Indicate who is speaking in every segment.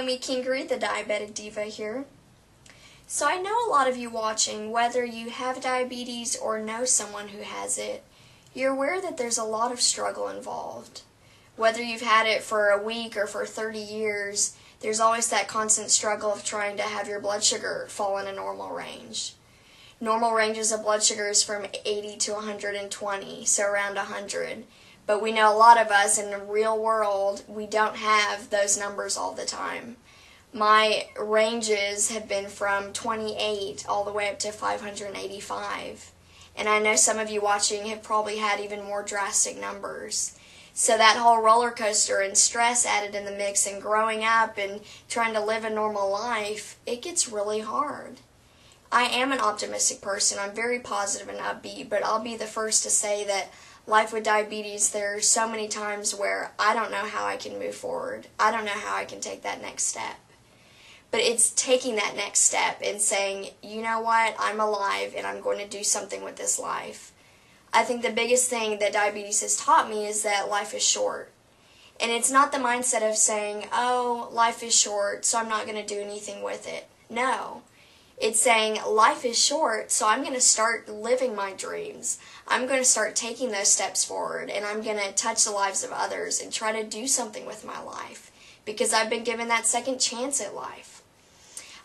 Speaker 1: Naomi Kingery, the Diabetic Diva here. So I know a lot of you watching, whether you have diabetes or know someone who has it, you're aware that there's a lot of struggle involved. Whether you've had it for a week or for 30 years, there's always that constant struggle of trying to have your blood sugar fall in a normal range. Normal ranges of blood sugar is from 80 to 120, so around 100. But we know a lot of us in the real world, we don't have those numbers all the time. My ranges have been from 28 all the way up to 585. And I know some of you watching have probably had even more drastic numbers. So that whole roller coaster and stress added in the mix and growing up and trying to live a normal life, it gets really hard. I am an optimistic person. I'm very positive and upbeat, but I'll be the first to say that life with diabetes, there are so many times where I don't know how I can move forward. I don't know how I can take that next step. But it's taking that next step and saying, you know what, I'm alive and I'm going to do something with this life. I think the biggest thing that diabetes has taught me is that life is short. And it's not the mindset of saying, oh, life is short, so I'm not going to do anything with it. No. It's saying life is short, so I'm going to start living my dreams. I'm going to start taking those steps forward, and I'm going to touch the lives of others and try to do something with my life because I've been given that second chance at life.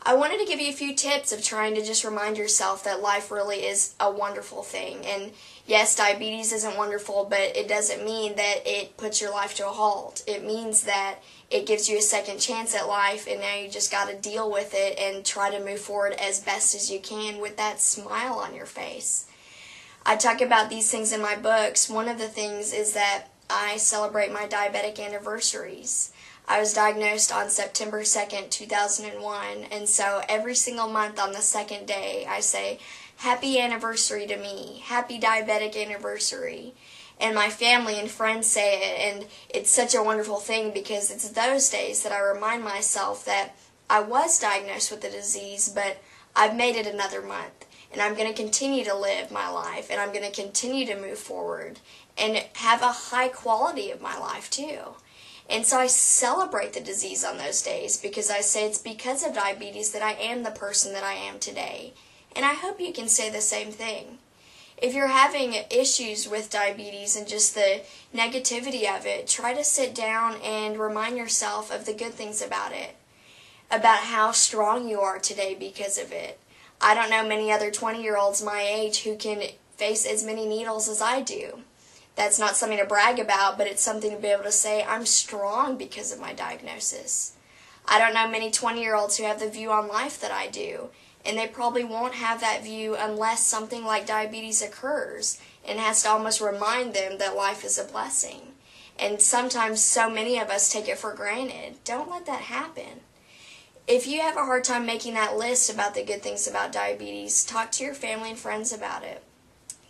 Speaker 1: I wanted to give you a few tips of trying to just remind yourself that life really is a wonderful thing. And yes, diabetes isn't wonderful, but it doesn't mean that it puts your life to a halt. It means that it gives you a second chance at life, and now you just got to deal with it and try to move forward as best as you can with that smile on your face. I talk about these things in my books. One of the things is that I celebrate my diabetic anniversaries. I was diagnosed on September 2nd, 2001, and so every single month on the second day I say, happy anniversary to me, happy diabetic anniversary. And my family and friends say it, and it's such a wonderful thing because it's those days that I remind myself that I was diagnosed with the disease, but I've made it another month. And I'm going to continue to live my life, and I'm going to continue to move forward and have a high quality of my life too. And so I celebrate the disease on those days because I say it's because of diabetes that I am the person that I am today. And I hope you can say the same thing. If you're having issues with diabetes and just the negativity of it, try to sit down and remind yourself of the good things about it, about how strong you are today because of it. I don't know many other 20-year-olds my age who can face as many needles as I do. That's not something to brag about, but it's something to be able to say, I'm strong because of my diagnosis. I don't know many 20-year-olds who have the view on life that I do, and they probably won't have that view unless something like diabetes occurs and has to almost remind them that life is a blessing. And sometimes so many of us take it for granted. Don't let that happen. If you have a hard time making that list about the good things about diabetes, talk to your family and friends about it.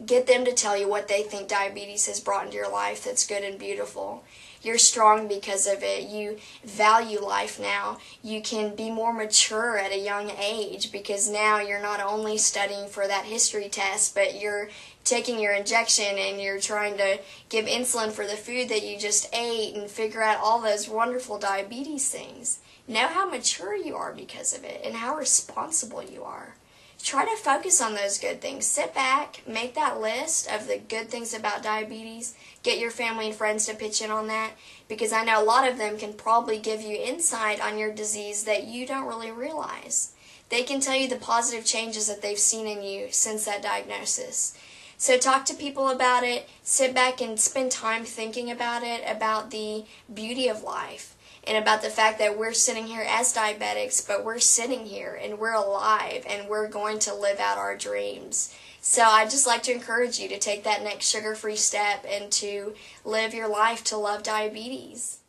Speaker 1: Get them to tell you what they think diabetes has brought into your life that's good and beautiful. You're strong because of it. You value life now. You can be more mature at a young age because now you're not only studying for that history test, but you're taking your injection and you're trying to give insulin for the food that you just ate and figure out all those wonderful diabetes things. Know how mature you are because of it and how responsible you are. Try to focus on those good things. Sit back, make that list of the good things about diabetes. Get your family and friends to pitch in on that because I know a lot of them can probably give you insight on your disease that you don't really realize. They can tell you the positive changes that they've seen in you since that diagnosis. So talk to people about it. Sit back and spend time thinking about it, about the beauty of life. And about the fact that we're sitting here as diabetics, but we're sitting here and we're alive and we're going to live out our dreams. So I'd just like to encourage you to take that next sugar-free step and to live your life to love diabetes.